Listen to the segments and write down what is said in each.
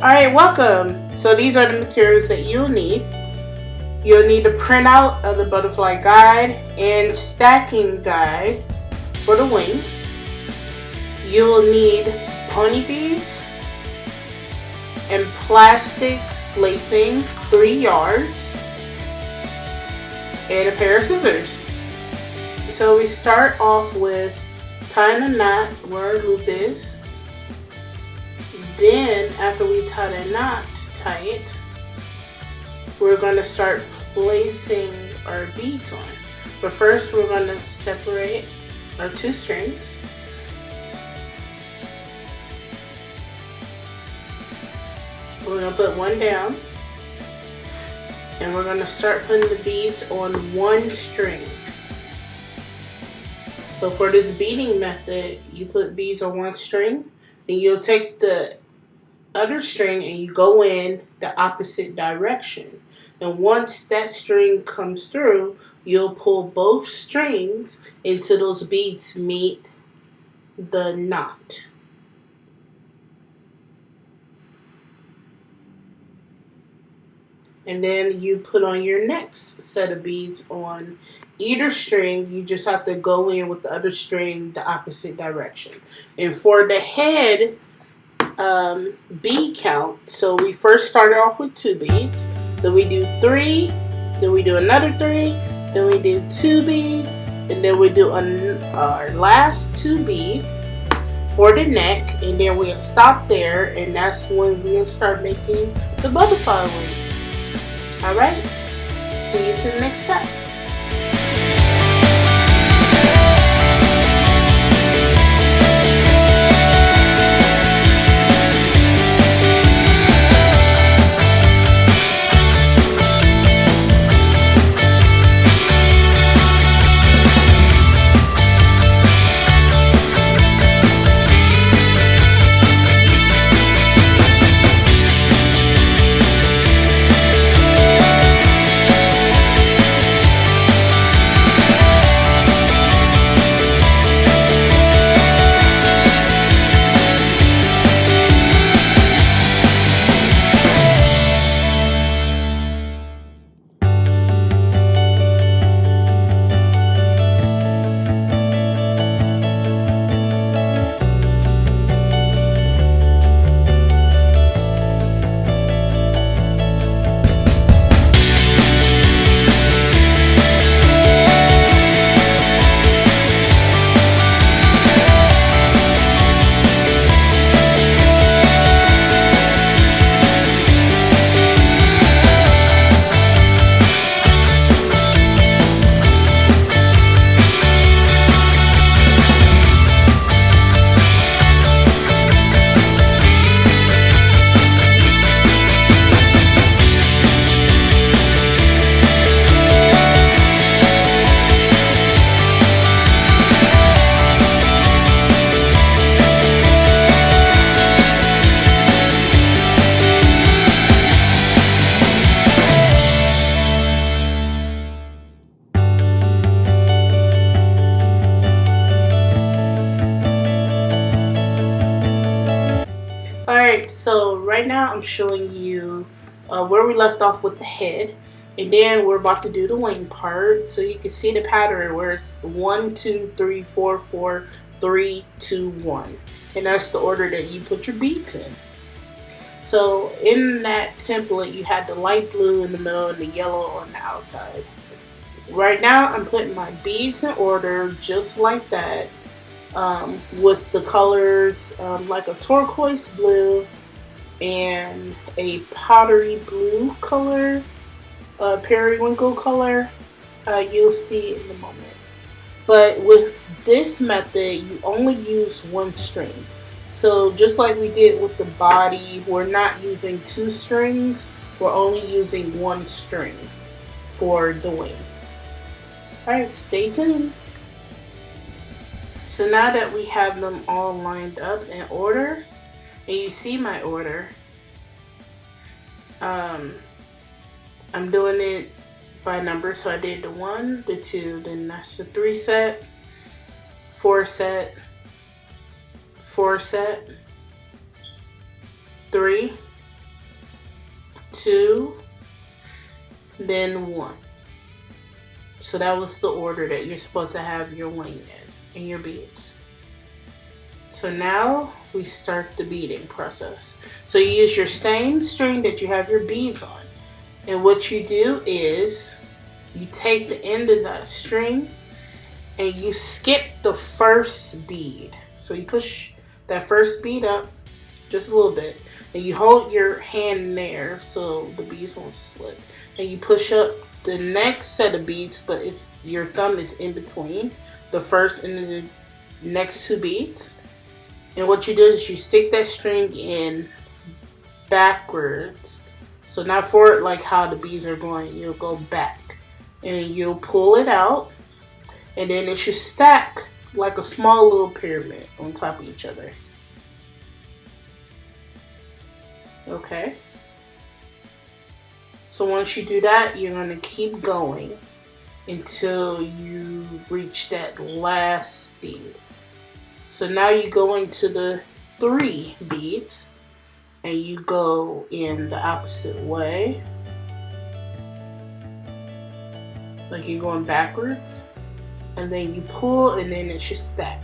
Alright, welcome. So these are the materials that you'll need. You'll need a printout of the butterfly guide and stacking guide for the wings. You will need pony beads and plastic lacing 3 yards and a pair of scissors. So we start off with tying a knot where our loop is. Then after we tie the knot tight, we're going to start placing our beads on. But first we're going to separate our 2 strings. We're going to put one down. And we're going to start putting the beads on one string. So for this beading method, you put beads on one string. Then you'll take the other string and you go in the opposite direction. And once that string comes through, you'll pull both strings until those beads meet the knot. And then you put on your next set of beads on either string. You just have to go in with the other string the opposite direction. And for the head bead count, so we first started off with 2 beads, then we do 3, then we do another 3, then we do 2 beads, and then we do our last 2 beads for the neck, and then we'll stop there, and that's when we'll start making the butterfly wings. Alright, see you to the next step. Alright, so right now I'm showing you where we left off with the head, and then we're about to do the wing part. So you can see the pattern where it's 1, 2, 3, 4, 4, 3, 2, 1, and that's the order that you put your beads in. So in that template you had the light blue in the middle and the yellow on the outside. Right now I'm putting my beads in order just like that. With the colors like a turquoise blue and a pottery blue color, periwinkle color, you'll see in a moment. But with this method, you only use one string. So just like we did with the body, we're not using 2 strings, we're only using 1 string for the wing. Alright, stay tuned. So now that we have them all lined up in order, and you see my order, I'm doing it by number. So I did the 1, the 2, then that's the 3 set, 4 set, 4 set, 3, 2, then 1. So that was the order that you're supposed to have your wing in and your beads. So now we start the beading process. So you use your same string that you have your beads on. And what you do is you take the end of that string and you skip the first bead. So you push that first bead up just a little bit, and you hold your hand there so the beads won't slip. And you push up the next set of beads, but your thumb is in between the first and the next 2 beads. And what you do is you stick that string in backwards. So not forward like how the beads are going. You'll go back and you'll pull it out, and then it should stack like a small little pyramid on top of each other. Okay. So once you do that, you're going to keep going until you reach that last bead. So now you go into the 3 beads and you go in the opposite way. Like you're going backwards. And then you pull, and then it should stack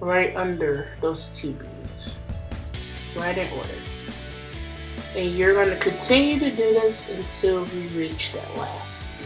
right under those 2 beads. Right in order. And you're going to continue to do this until we reach that last bead.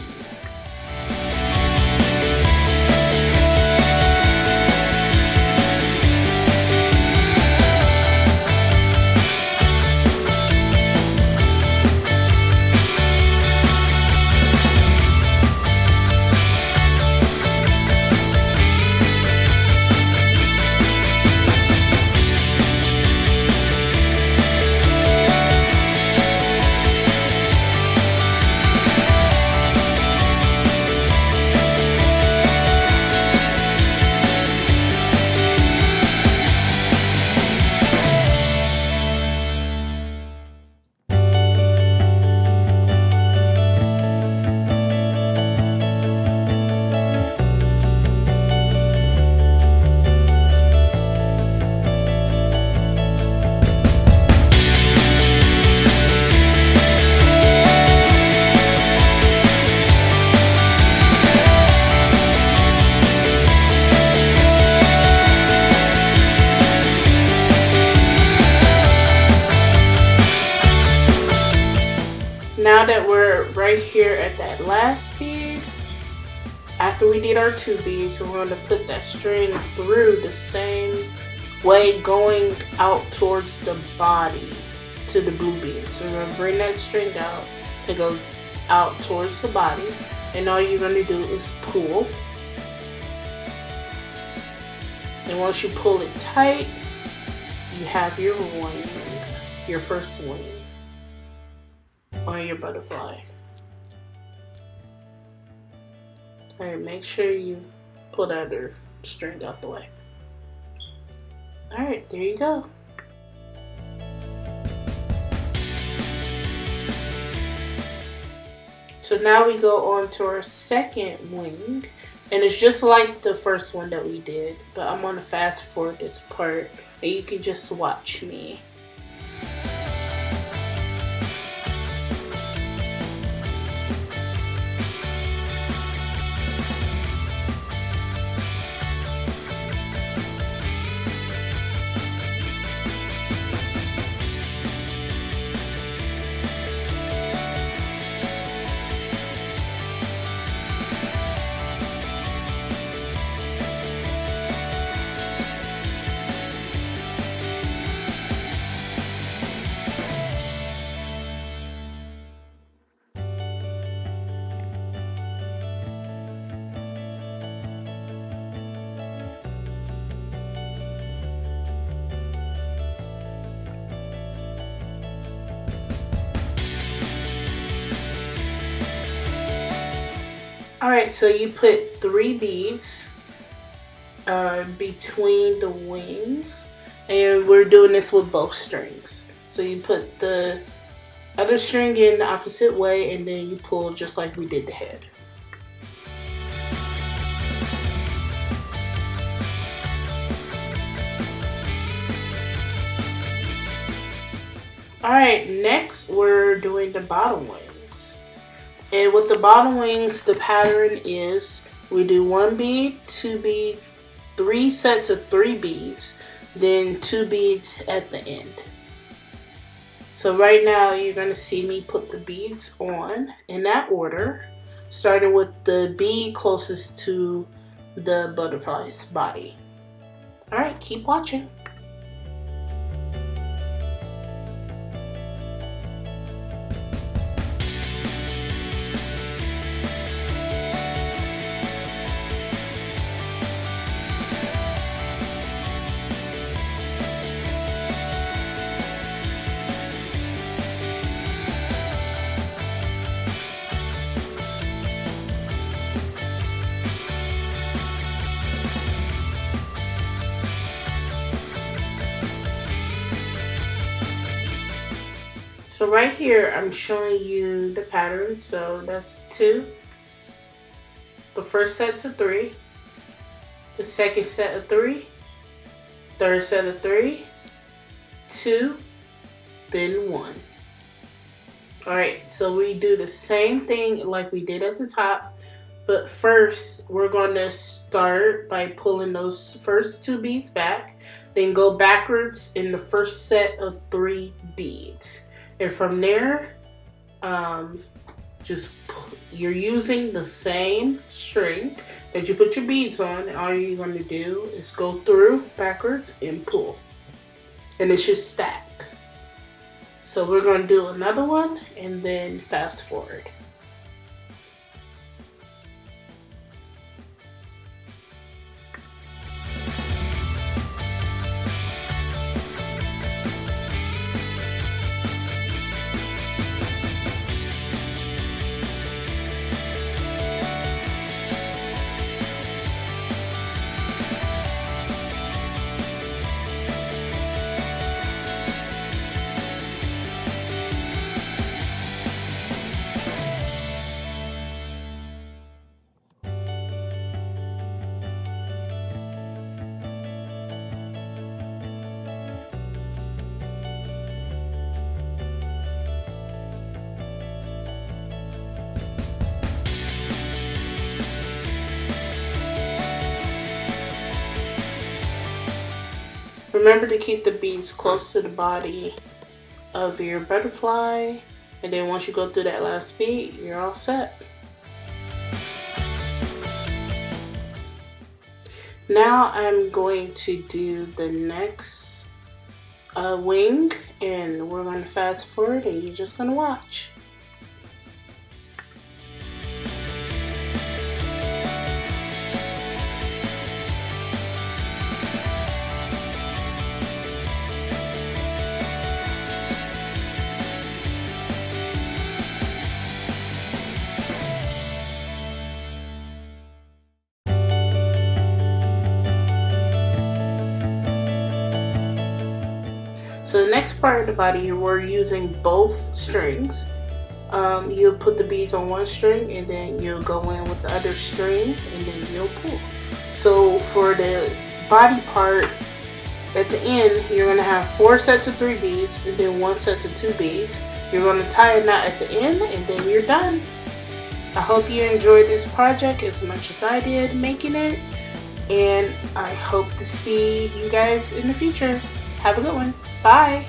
Now that we're right here at that last bead, after we did our 2 beads, we're going to put that string through the same way, going out towards the body to the blue bead. So we're going to bring that string out and go out towards the body, and all you're going to do is pull. And once you pull it tight, you have your wing, your first wing on your butterfly. Alright, make sure you pull that other string out the way. Alright, there you go. So now we go on to our second wing, and it's just like the first one that we did, but I'm going to fast forward this part and you can just watch me. Alright, so you put 3 beads between the wings, and we're doing this with both strings. So you put the other string in the opposite way, and then you pull just like we did the head. Alright, next we're doing the bottom wings. And with the bottom wings, the pattern is we do 1 bead, 2 bead, 3 sets of 3 beads, then 2 beads at the end. So right now you're going to see me put the beads on in that order, starting with the bead closest to the butterfly's body. Alright, keep watching. So right here, I'm showing you the pattern. So that's 2. The first set's of 3. The second set of 3. Third set of 3. 2. Then 1. Alright, so we do the same thing like we did at the top. But first, we're going to start by pulling those first 2 beads back. Then go backwards in the first set of 3 beads. And from there, you're using the same string that you put your beads on, and all you're going to do is go through backwards and pull, and it should stack. So we're going to do another one and then fast forward. Remember to keep the beads close to the body of your butterfly, and then once you go through that last bead, you're all set. Now I'm going to do the next wing, and we're going to fast forward and you're just going to watch. So the next part of the body, we're using both strings. You'll put the beads on one string, and then you'll go in with the other string, and then you'll pull. So for the body part, at the end, you're going to have 4 sets of 3 beads, and then 1 set of 2 beads. You're going to tie a knot at the end, and then you're done. I hope you enjoyed this project as much as I did making it, and I hope to see you guys in the future. Have a good one. Bye.